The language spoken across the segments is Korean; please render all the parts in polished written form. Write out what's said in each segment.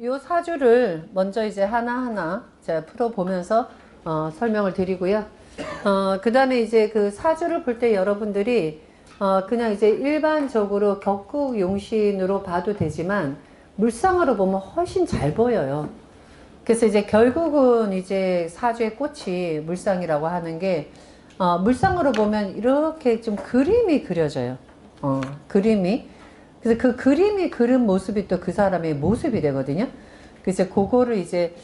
요 사주를 먼저 이제 하나하나 제가 풀어보면서 설명을 드리고요. 그 다음에 이제 그 사주를 볼 때 여러분들이 그냥 이제 일반적으로 격국용신으로 봐도 되지만 물상으로 보면 훨씬 잘 보여요. 그래서 이제 결국은 이제 사주의 꽃이 물상이라고 하는 게 물상으로 보면 이렇게 좀 그림이 그려져요. 그림이. 그래서 그 그림이 그린 모습이 또 그 사람의 모습이 되거든요. 그래서 그거를 이제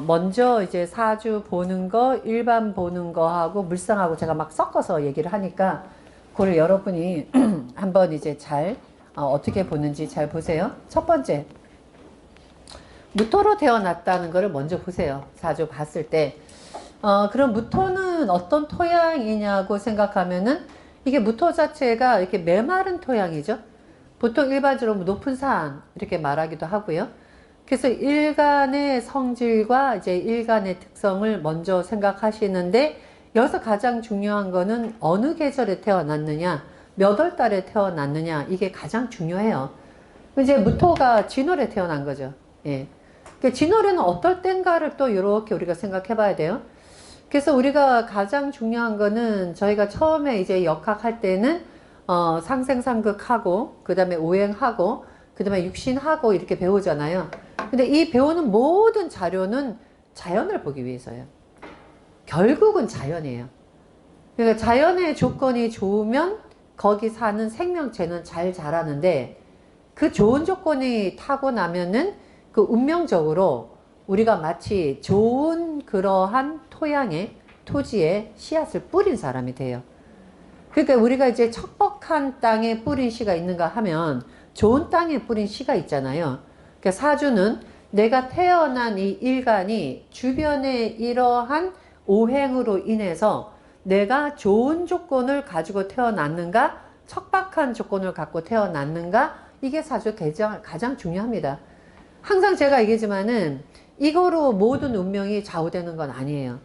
먼저 이제 사주 보는 거, 일반 보는 거하고 물상하고 제가 막 섞어서 얘기를 하니까 그걸 여러분이 한번 이제 잘 어떻게 보는지 잘 보세요. 첫 번째, 무토로 태어났다는 거를 먼저 보세요. 사주 봤을 때. 그럼 무토는 어떤 토양이냐고 생각하면은 이게 무토 자체가 이렇게 메마른 토양이죠. 보통 일반적으로 높은 산 이렇게 말하기도 하고요. 그래서 일간의 성질과 이제 일간의 특성을 먼저 생각하시는데 여기서 가장 중요한 거는 어느 계절에 태어났느냐, 몇 월 달에 태어났느냐, 이게 가장 중요해요. 이제 무토가 진월에 태어난 거죠. 예. 그러니까 진월에는 어떨 땐가를 또 이렇게 우리가 생각해 봐야 돼요. 그래서 우리가 가장 중요한 거는 저희가 처음에 이제 역학할 때는 상생상극하고 그 다음에 오행하고 그 다음에 육신하고 이렇게 배우잖아요. 근데 이 배우는 모든 자료는 자연을 보기 위해서요. 결국은 자연이에요. 그러니까 자연의 조건이 좋으면 거기 사는 생명체는 잘 자라는데 그 좋은 조건이 타고나면은 그 운명적으로 우리가 마치 좋은 그러한 토양에 토지에 씨앗을 뿌린 사람이 돼요. 그러니까 우리가 이제 척박한 땅에 뿌린 씨가 있는가 하면 좋은 땅에 뿌린 씨가 있잖아요. 그러니까 사주는 내가 태어난 이 일간이 주변에 이러한 오행으로 인해서 내가 좋은 조건을 가지고 태어났는가, 척박한 조건을 갖고 태어났는가, 이게 사주 가장 중요합니다. 항상 제가 얘기하지만은 이거로 모든 운명이 좌우되는 건 아니에요.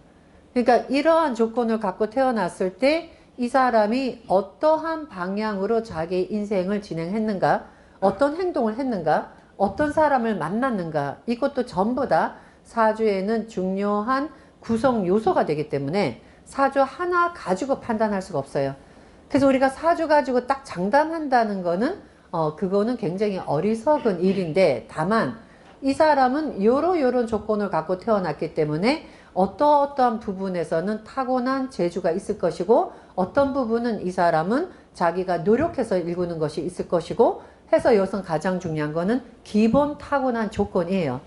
그러니까 이러한 조건을 갖고 태어났을 때 이 사람이 어떠한 방향으로 자기 인생을 진행했는가, 어떤 행동을 했는가, 어떤 사람을 만났는가, 이것도 전부 다 사주에는 중요한 구성 요소가 되기 때문에 사주 하나 가지고 판단할 수가 없어요. 그래서 우리가 사주 가지고 딱 장담한다는 거는 그거는 굉장히 어리석은 일인데, 다만 이 사람은 요런 조건을 갖고 태어났기 때문에 어떠한 부분에서는 타고난 재주가 있을 것이고 어떤 부분은 이 사람은 자기가 노력해서 일구는 것이 있을 것이고 해서 여기서 가장 중요한 거는 기본 타고난 조건이에요.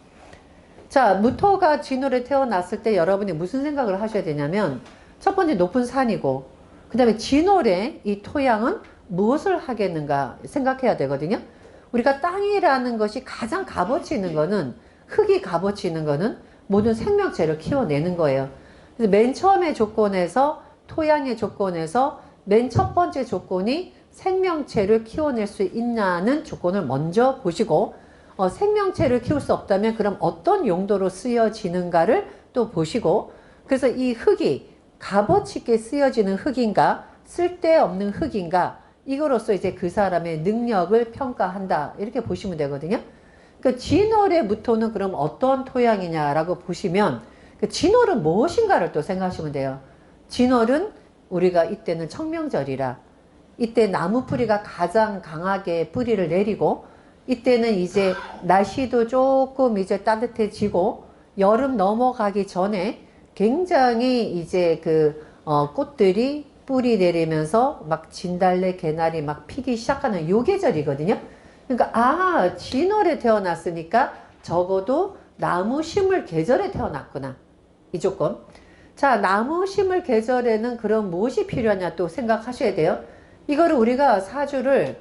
자, 무토가 진월에 태어났을 때 여러분이 무슨 생각을 하셔야 되냐면 첫 번째 높은 산이고 그 다음에 진월에 이 토양은 무엇을 하겠는가 생각해야 되거든요. 우리가 땅이라는 것이 가장 값어치 있는 거는, 흙이 값어치 있는 거는 모든 생명체를 키워내는 거예요. 그래서 맨 처음의 조건에서, 토양의 조건에서 맨 첫 번째 조건이 생명체를 키워낼 수 있냐는 조건을 먼저 보시고, 생명체를 키울 수 없다면 그럼 어떤 용도로 쓰여지는가를 또 보시고, 그래서 이 흙이 값어치 있게 쓰여지는 흙인가, 쓸데없는 흙인가, 이거로써 이제 그 사람의 능력을 평가한다, 이렇게 보시면 되거든요. 그러니까 진월의 무토는 그럼 어떤 토양이냐라고 보시면 그 진월은 무엇인가를 또 생각하시면 돼요. 진월은 우리가 이때는 청명절이라 이때 나무 뿌리가 가장 강하게 뿌리를 내리고 이때는 이제 날씨도 조금 이제 따뜻해지고 여름 넘어가기 전에 굉장히 이제 그 꽃들이 뿌리 내리면서 막 진달래, 개나리 막 피기 시작하는 요 계절이거든요. 그러니까 진월에 태어났으니까 적어도 나무 심을 계절에 태어났구나. 이 조건. 자, 나무 심을 계절에는 그럼 무엇이 필요하냐 또 생각하셔야 돼요. 이거를 우리가 사주를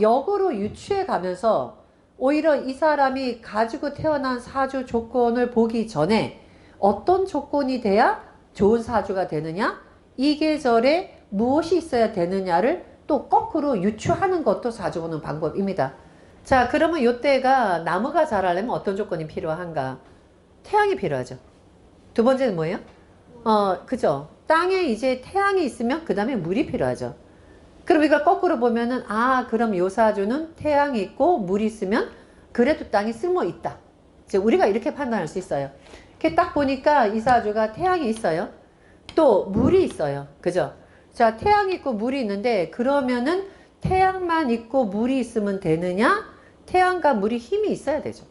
역으로 유추해 가면서 오히려 이 사람이 가지고 태어난 사주 조건을 보기 전에 어떤 조건이 돼야 좋은 사주가 되느냐, 이 계절에 무엇이 있어야 되느냐를 또 거꾸로 유추하는 것도 사주 보는 방법입니다. 자, 그러면 이때가 나무가 자라려면 어떤 조건이 필요한가? 태양이 필요하죠. 두 번째는 뭐예요? 그죠? 땅에 이제 태양이 있으면 그 다음에 물이 필요하죠. 그럼 이걸 거꾸로 보면은 그럼 요 사주는 태양이 있고 물이 있으면 그래도 땅이 쓸모 있다. 이제 우리가 이렇게 판단할 수 있어요. 이렇게 딱 보니까 이사주가 태양이 있어요. 또 물이 있어요. 그죠? 자, 태양이 있고 물이 있는데 그러면은 태양만 있고 물이 있으면 되느냐? 태양과 물이 힘이 있어야 되죠.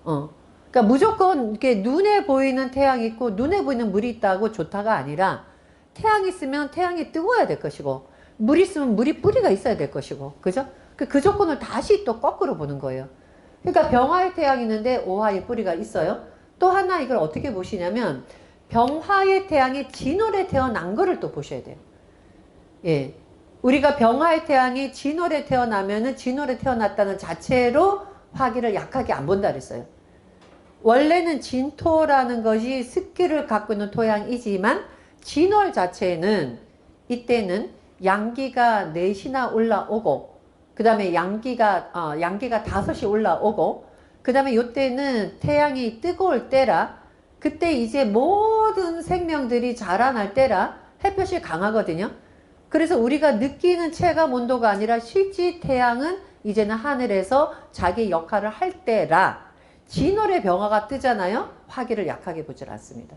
그러니까 무조건 이렇게 눈에 보이는 태양이 있고 눈에 보이는 물이 있다고 좋다가 아니라 태양이 있으면 태양이 뜨거워야 될 것이고 물이 있으면 물이 뿌리가 있어야 될 것이고 그죠? 그 조건을 다시 또 거꾸로 보는 거예요. 그러니까 병화의 태양이 있는데 오화의 뿌리가 있어요. 또 하나 이걸 어떻게 보시냐면 병화의 태양이 진월에 태어난 거를 또 보셔야 돼요. 예. 우리가 병화의 태양이 진월에 태어나면은 진월에 태어났다는 자체로 화기를 약하게 안 본다 그랬어요. 원래는 진토라는 것이 습기를 갖고 있는 토양이지만 진월 자체는 이때는 양기가 4시나 올라오고 그 다음에 양기가 5시 올라오고 그 다음에 이때는 태양이 뜨거울 때라 그때 이제 모든 생명들이 자라날 때라 햇볕이 강하거든요. 그래서 우리가 느끼는 체감 온도가 아니라 실제 태양은 이제는 하늘에서 자기 역할을 할 때라 진월에 병화가 뜨잖아요. 화기를 약하게 보질 않습니다.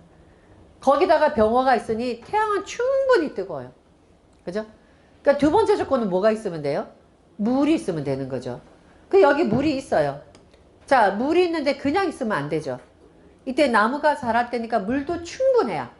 거기다가 병화가 있으니 태양은 충분히 뜨거워요. 그죠? 그러니까 두 번째 조건은 뭐가 있으면 돼요? 물이 있으면 되는 거죠. 그 여기 물이 있어요. 자, 물이 있는데 그냥 있으면 안 되죠. 이때 나무가 자랄 때니까 물도 충분해야.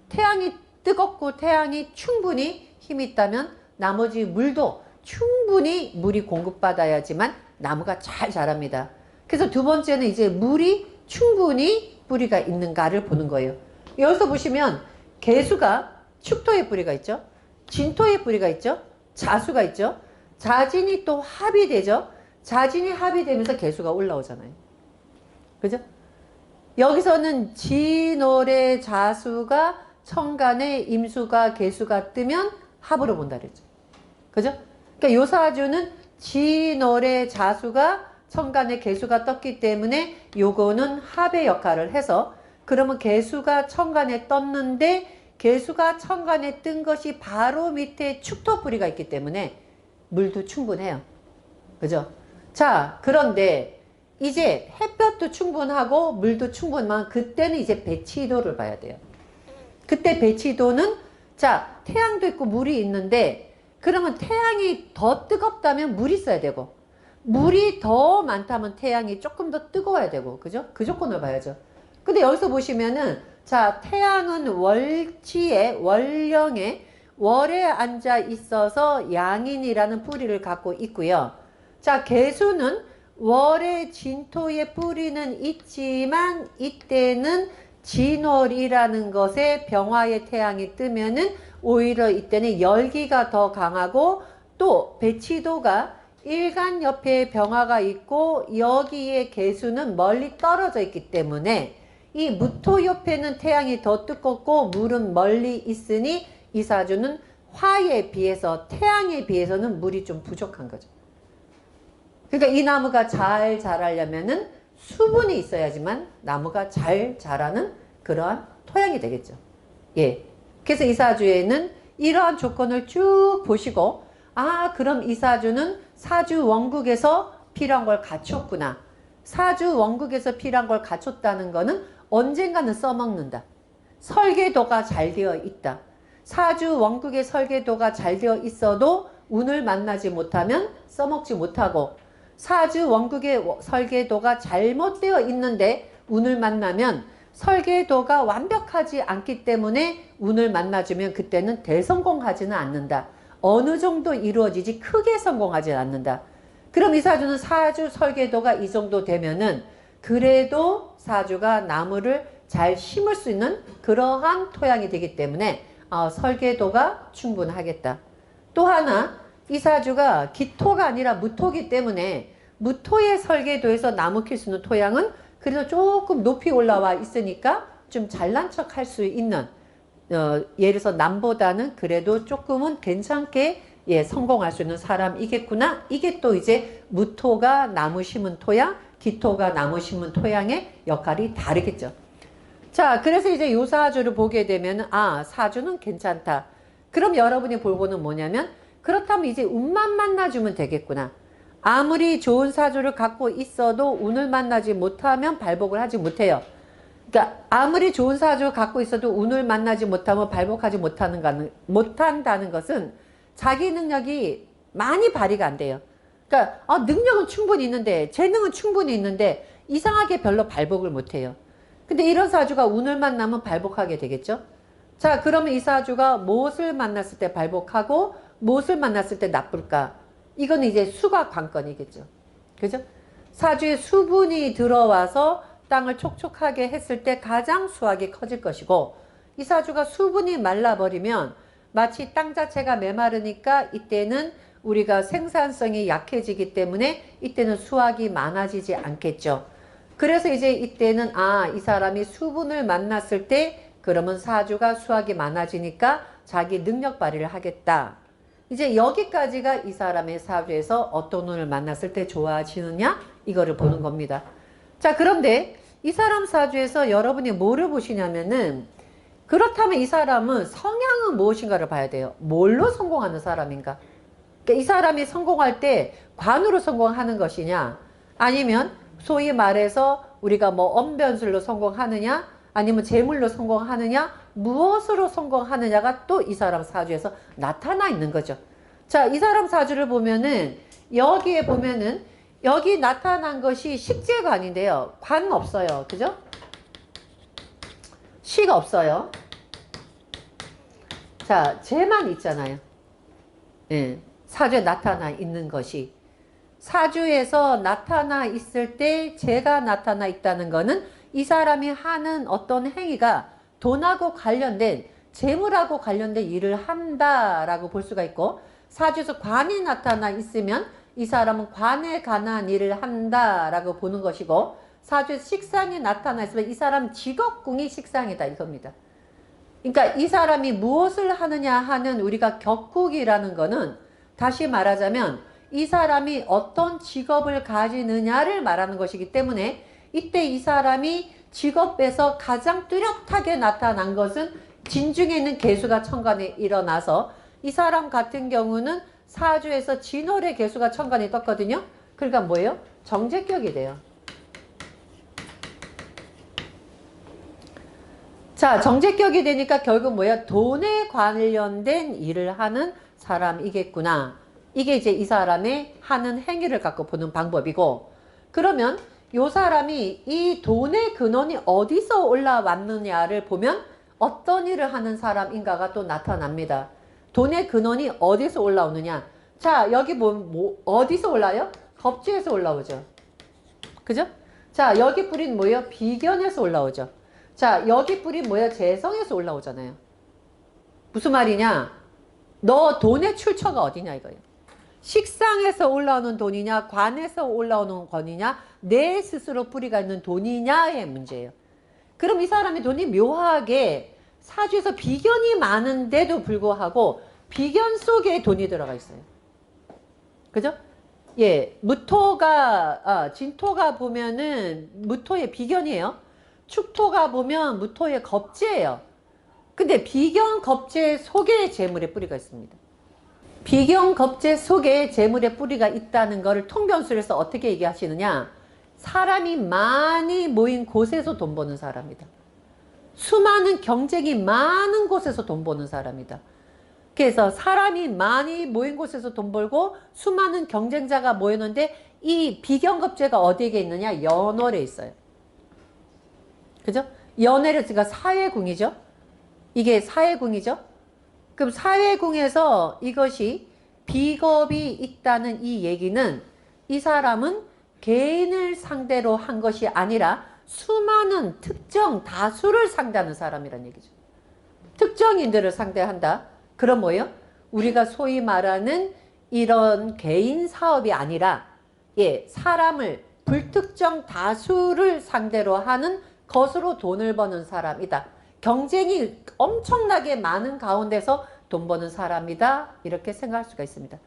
태양이 뜨겁고 태양이 충분히 힘이 있다면 나머지 물도 충분히 물이 공급받아야지만 나무가 잘 자랍니다. 그래서 두 번째는 이제 물이 충분히 뿌리가 있는가를 보는 거예요. 여기서 보시면 개수가 축토의 뿌리가 있죠. 진토의 뿌리가 있죠. 자수가 있죠. 자진이 또 합이 되죠. 자진이 합이 되면서 개수가 올라오잖아요. 그죠? 여기서는 진월의 자수가 천간에 임수가 개수가 뜨면 합으로 본다 그랬죠. 그죠? 그러니까 요 사주는 진월의 자수가 천간에 개수가 떴기 때문에 요거는 합의 역할을 해서 그러면 개수가 천간에 떴는데 개수가 천간에 뜬 것이 바로 밑에 축토뿌리가 있기 때문에 물도 충분해요. 그죠? 자, 그런데 이제 햇볕도 충분하고 물도 충분하면 그때는 이제 배치도를 봐야 돼요. 그때 배치도는 자, 태양도 있고 물이 있는데 그러면 태양이 더 뜨겁다면 물이 있어야 되고 물이 더 많다면 태양이 조금 더 뜨거워야 되고 그죠? 그 조건을 봐야죠. 근데 여기서 보시면은 자, 태양은 월치에 월령에 월에 앉아 있어서 양인이라는 뿌리를 갖고 있고요. 자, 개수는 월의 진토의 뿌리는 있지만 이때는 진월이라는 것에 병화의 태양이 뜨면은 오히려 이때는 열기가 더 강하고 또 배치도가 일간 옆에 병화가 있고 여기에 개수는 멀리 떨어져 있기 때문에 이 무토 옆에는 태양이 더 뜨겁고 물은 멀리 있으니 이 사주는 화에 비해서 태양에 비해서는 물이 좀 부족한 거죠. 그러니까 이 나무가 잘 자라려면은 수분이 있어야지만 나무가 잘 자라는 그러한 토양이 되겠죠. 예. 그래서 이 사주에는 이러한 조건을 쭉 보시고 아, 그럼 이 사주는 사주 원국에서 필요한 걸 갖췄구나. 사주 원국에서 필요한 걸 갖췄다는 거는 언젠가는 써먹는다. 설계도가 잘 되어 있다. 사주 원국의 설계도가 잘 되어 있어도 운을 만나지 못하면 써먹지 못하고 사주 원국의 설계도가 잘못되어 있는데 운을 만나면 설계도가 완벽하지 않기 때문에 운을 만나주면 그때는 대성공하지는 않는다. 어느 정도 이루어지지 크게 성공하지 않는다. 그럼 이 사주는 사주 설계도가 이 정도 되면은 그래도 사주가 나무를 잘 심을 수 있는 그러한 토양이 되기 때문에 설계도가 충분하겠다. 또 하나 이 사주가 기토가 아니라 무토기 때문에 무토의 설계도에서 나무 킬 수 있는 토양은 그래도 조금 높이 올라와 있으니까 좀 잘난 척 할 수 있는 예를 들어서 남보다는 그래도 조금은 괜찮게 성공할 수 있는 사람이겠구나. 이게 또 이제 무토가 나무 심은 토양, 기토가 나무 심은 토양의 역할이 다르겠죠. 자, 그래서 이제 요 사주를 보게 되면 사주는 괜찮다. 그럼 여러분이 볼 거는 뭐냐면 그렇다면 이제 운만 만나주면 되겠구나. 아무리 좋은 사주를 갖고 있어도 운을 만나지 못하면 발복을 하지 못해요. 그러니까 아무리 좋은 사주를 갖고 있어도 운을 만나지 못하면 발복하지 못한다는 것은 자기 능력이 많이 발휘가 안 돼요. 그러니까 능력은 충분히 있는데, 재능은 충분히 있는데 이상하게 별로 발복을 못해요. 근데 이런 사주가 운을 만나면 발복하게 되겠죠. 자, 그러면 이 사주가 무엇을 만났을 때 발복하고 무엇을 만났을 때 나쁠까? 이건 이제 수가 관건이겠죠. 그죠? 사주에 수분이 들어와서 땅을 촉촉하게 했을 때 가장 수확이 커질 것이고, 이 사주가 수분이 말라버리면 마치 땅 자체가 메마르니까 이때는 우리가 생산성이 약해지기 때문에 이때는 수확이 많아지지 않겠죠. 그래서 이제 이때는 이 사람이 수분을 만났을 때 그러면 사주가 수확이 많아지니까 자기 능력 발휘를 하겠다. 이제 여기까지가 이 사람의 사주에서 어떤 운을 만났을 때 좋아지느냐 이거를 보는 겁니다. 자, 그런데 이 사람 사주에서 여러분이 뭐를 보시냐면은, 그렇다면 이 사람은 성향은 무엇인가를 봐야 돼요. 뭘로 성공하는 사람인가? 그러니까 이 사람이 성공할 때 관으로 성공하는 것이냐, 아니면 소위 말해서 우리가 뭐 언변술로 성공하느냐, 아니면 재물로 성공하느냐, 무엇으로 성공하느냐가 또 이 사람 사주에서 나타나 있는 거죠. 자, 이 사람 사주를 보면은 여기에 보면은 여기 나타난 것이 식재관인데요. 관 없어요. 그죠? 시가 없어요. 자, 재만 있잖아요. 예, 사주에 나타나 있는 것이. 사주에서 나타나 있을 때 재가 나타나 있다는 거는 이 사람이 하는 어떤 행위가 돈하고 관련된, 재물하고 관련된 일을 한다라고 볼 수가 있고, 사주에서 관이 나타나 있으면 이 사람은 관에 관한 일을 한다라고 보는 것이고, 사주에서 식상이 나타나 있으면 이 사람 직업궁이 식상이다 이겁니다. 그러니까 이 사람이 무엇을 하느냐 하는 우리가 격국이라는 거는, 다시 말하자면 이 사람이 어떤 직업을 가지느냐를 말하는 것이기 때문에, 이때 이 사람이 직업에서 가장 뚜렷하게 나타난 것은 진중에 있는 개수가 천간에 일어나서, 이 사람 같은 경우는 사주에서 진월의 개수가 천간에 떴거든요. 그러니까 뭐예요? 정제격이 돼요. 자, 정제격이 되니까 결국 뭐야? 돈에 관련된 일을 하는 사람이겠구나. 이게 이제 이 사람의 하는 행위를 갖고 보는 방법이고, 그러면 이 사람이 이 돈의 근원이 어디서 올라왔느냐를 보면 어떤 일을 하는 사람인가가 또 나타납니다. 돈의 근원이 어디서 올라오느냐. 자, 여기 어디서 올라요? 겁지에서 올라오죠. 그죠? 자, 여기 뿌리는 뭐예요? 비견에서 올라오죠. 자, 여기 뿌리 뭐야? 재성에서 올라오잖아요. 무슨 말이냐? 너 돈의 출처가 어디냐 이거예요. 식상에서 올라오는 돈이냐, 관에서 올라오는 권이냐, 내 스스로 뿌리가 있는 돈이냐의 문제예요. 그럼 이 사람의 돈이 묘하게 사주에서 비견이 많은데도 불구하고 비견 속에 돈이 들어가 있어요. 그죠? 예, 진토가 보면은 무토의 비견이에요. 축토가 보면 무토의 겁재예요. 근데 비견 겁재 속에 재물의 뿌리가 있습니다. 비견 겁재 속에 재물의 뿌리가 있다는 것을 통변술에서 어떻게 얘기하시느냐? 사람이 많이 모인 곳에서 돈 버는 사람이다. 수많은 경쟁이 많은 곳에서 돈 버는 사람이다. 그래서 사람이 많이 모인 곳에서 돈 벌고 수많은 경쟁자가 모였는데, 이 비견겁재가 어디에 있느냐? 연월에 있어요. 그죠? 연월에, 그러니까 사회궁이죠. 이게 사회궁이죠. 그럼 사회궁에서 이것이 비겁이 있다는 이 얘기는, 이 사람은 개인을 상대로 한 것이 아니라 수많은 특정 다수를 상대하는 사람이란 얘기죠. 특정인들을 상대한다. 그럼 뭐예요? 우리가 소위 말하는 이런 개인 사업이 아니라, 예, 사람을, 불특정 다수를 상대로 하는 것으로 돈을 버는 사람이다. 경쟁이 엄청나게 많은 가운데서 돈 버는 사람이다. 이렇게 생각할 수가 있습니다.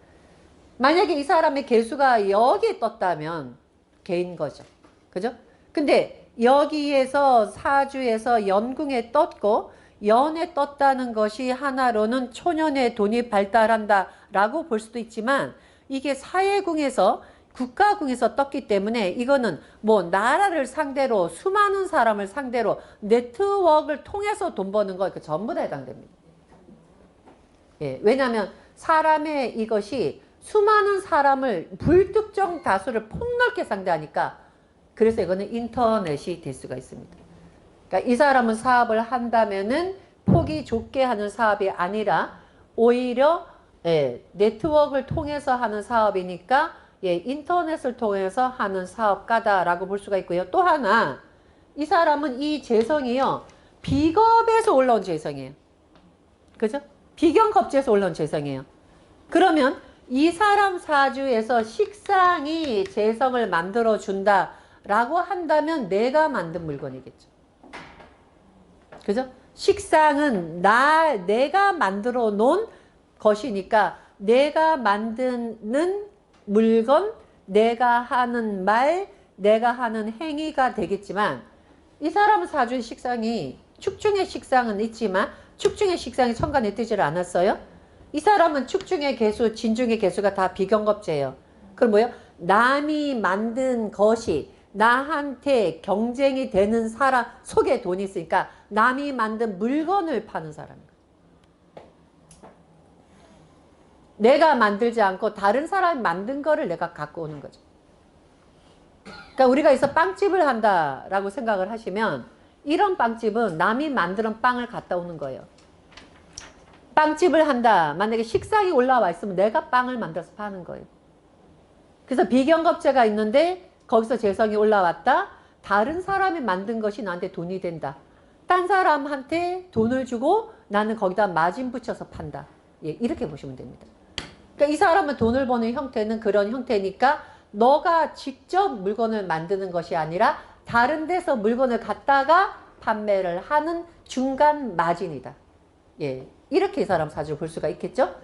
만약에 이 사람의 개수가 여기에 떴다면 개인 거죠. 그죠? 근데 여기에서 사주에서 연궁에 떴고, 연에 떴다는 것이 하나로는 초년에 돈이 발달한다 라고 볼 수도 있지만, 이게 사회궁에서 국가궁에서 떴기 때문에 이거는 뭐 나라를 상대로 수많은 사람을 상대로 네트워크를 통해서 돈 버는 거 전부 다 해당됩니다. 예, 왜냐하면 사람의 이것이 수많은 사람을 불특정 다수를 폭넓게 상대하니까 그래서 이거는 인터넷이 될 수가 있습니다. 그러니까 이 사람은 사업을 한다면은 폭이 좁게 하는 사업이 아니라 오히려 네트워크를 통해서 하는 사업이니까 인터넷을 통해서 하는 사업가다라고 볼 수가 있고요. 또 하나 이 사람은 이 재성이요. 비겁에서 올라온 재성이에요. 그죠? 비경겁제에서 올라온 재성이에요. 그러면 이 사람 사주에서 식상이 재성을 만들어 준다라고 한다면 내가 만든 물건이겠죠. 그죠? 식상은 내가 만들어 놓은 것이니까 내가 만드는 물건, 내가 하는 말, 내가 하는 행위가 되겠지만 이 사람 사주의 식상이 축중의 식상은 있지만 축중의 식상이 천간에 뜨지를 않았어요. 이 사람은 축중의 개수, 진중의 개수가 다 비경겁제예요. 그럼 뭐예요? 남이 만든 것이 나한테 경쟁이 되는 사람 속에 돈이 있으니까 남이 만든 물건을 파는 사람이에요. 내가 만들지 않고 다른 사람이 만든 거를 내가 갖고 오는 거죠. 그러니까 우리가 여기서 빵집을 한다라고 생각을 하시면 이런 빵집은 남이 만드는 빵을 갖다 오는 거예요. 빵집을 한다. 만약에 식상이 올라와 있으면 내가 빵을 만들어서 파는 거예요. 그래서 비경겁제가 있는데 거기서 재성이 올라왔다. 다른 사람이 만든 것이 나한테 돈이 된다. 딴 사람한테 돈을 주고 나는 거기다 마진 붙여서 판다. 예, 이렇게 보시면 됩니다. 그러니까 이 사람은 돈을 버는 형태는 그런 형태니까 너가 직접 물건을 만드는 것이 아니라 다른 데서 물건을 갖다가 판매를 하는 중간 마진이다. 예, 이렇게 이 사람 사주 볼 수가 있겠죠?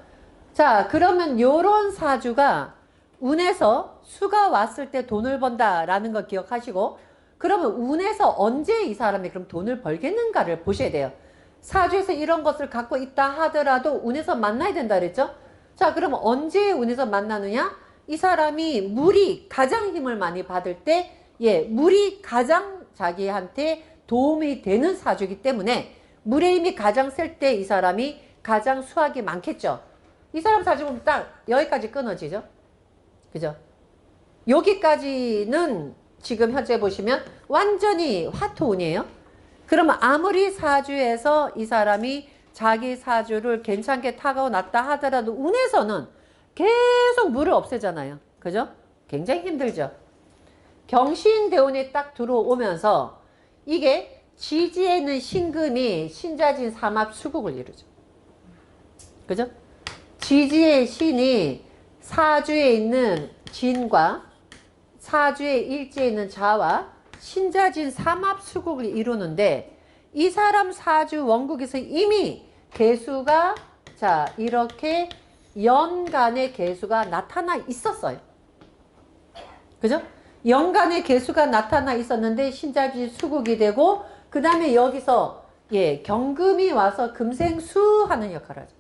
자, 그러면 요런 사주가 운에서 수가 왔을 때 돈을 번다라는 거 기억하시고 그러면 운에서 언제 이 사람이 그럼 돈을 벌겠는가를 보셔야 돼요. 사주에서 이런 것을 갖고 있다 하더라도 운에서 만나야 된다 그랬죠? 자, 그러면 언제 운에서 만나느냐? 이 사람이 물이 가장 힘을 많이 받을 때, 물이 가장 자기한테 도움이 되는 사주이기 때문에 물의 힘이 가장 셀 때 이 사람이 가장 수확이 많겠죠. 이 사람 사주 보면 딱 여기까지 끊어지죠. 그죠? 여기까지는 지금 현재 보시면 완전히 화토운이에요. 그러면 아무리 사주에서 이 사람이 자기 사주를 괜찮게 타고났다 하더라도 운에서는 계속 물을 없애잖아요. 그죠? 굉장히 힘들죠. 경신대운이 딱 들어오면서 이게 지지에 있는 신금이 신자진 삼합 수국을 이루죠. 그죠? 지지의 신이 사주에 있는 진과 사주에 일지에 있는 자와 신자진 삼합 수국을 이루는데 이 사람 사주 원국에서 이미 개수가 자 이렇게 연간의 개수가 나타나 있었어요. 그죠? 연간의 개수가 나타나 있었는데 신자진 수국이 되고 그 다음에 여기서 경금이 와서 금생수 하는 역할을 하죠.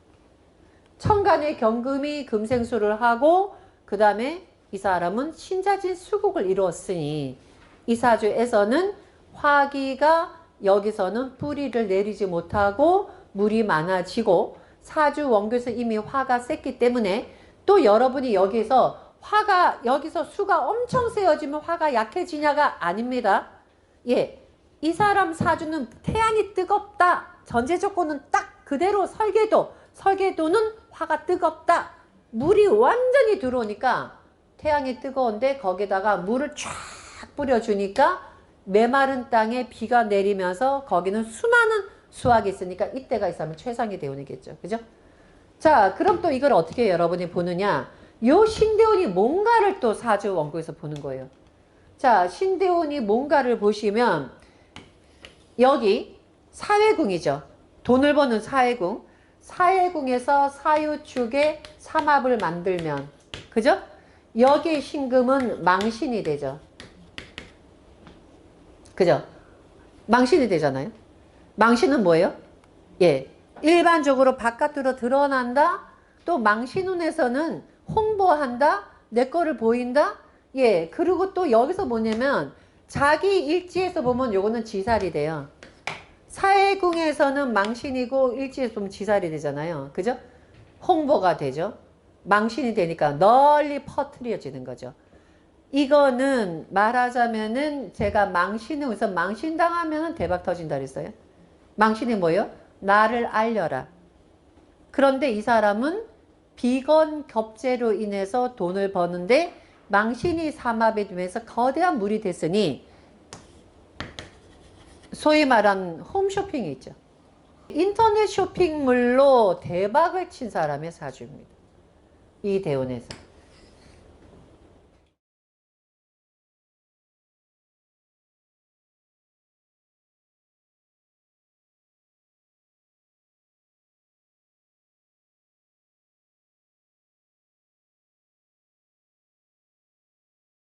천간의 경금이 금생수를 하고 그 다음에 이 사람은 신자진 수국을 이루었으니 이 사주에서는 화기가 여기서는 뿌리를 내리지 못하고 물이 많아지고 사주 원교에서 이미 화가 셌기 때문에 또 여러분이 여기서 화가 여기서 수가 엄청 세어지면 화가 약해지냐가 아닙니다. 이 사람 사주는 태양이 뜨겁다. 전제 조건은 딱 그대로 설계도는 화가 뜨겁다. 물이 완전히 들어오니까 태양이 뜨거운데 거기다가 물을 쫙 뿌려주니까 메마른 땅에 비가 내리면서 거기는 수많은 수확이 있으니까 이때가 있으면 최상의 대운이겠죠. 그죠? 자, 그럼 또 이걸 어떻게 여러분이 보느냐? 요 신대운이 뭔가를 또 사주 원고에서 보는 거예요. 자, 신대운이 뭔가를 보시면 여기 사회궁이죠. 돈을 버는 사회궁. 사회궁에서 사유축에 삼합을 만들면 그죠? 여기 신금은 망신이 되죠. 그죠? 망신이 되잖아요. 망신은 뭐예요? 일반적으로 바깥으로 드러난다. 또 망신운에서는 홍보한다. 내 거를 보인다. 예, 그리고 또 여기서 뭐냐면 자기 일지에서 보면 요거는 지살이 돼요. 사회궁에서는 망신이고 일지에서 보면 지살이 되잖아요. 그죠? 홍보가 되죠. 망신이 되니까 널리 퍼뜨려지는 거죠. 이거는 말하자면은 제가 망신을 우선 망신당하면은 대박 터진다 그랬어요. 망신이 뭐예요? 나를 알려라. 그런데 이 사람은 비건 겹제로 인해서 돈을 버는데 망신이 삼합이 되면서 거대한 물이 됐으니 소위 말한 홈쇼핑이 있죠. 인터넷 쇼핑몰로 대박을 친 사람의 사주입니다. 이 대운에서.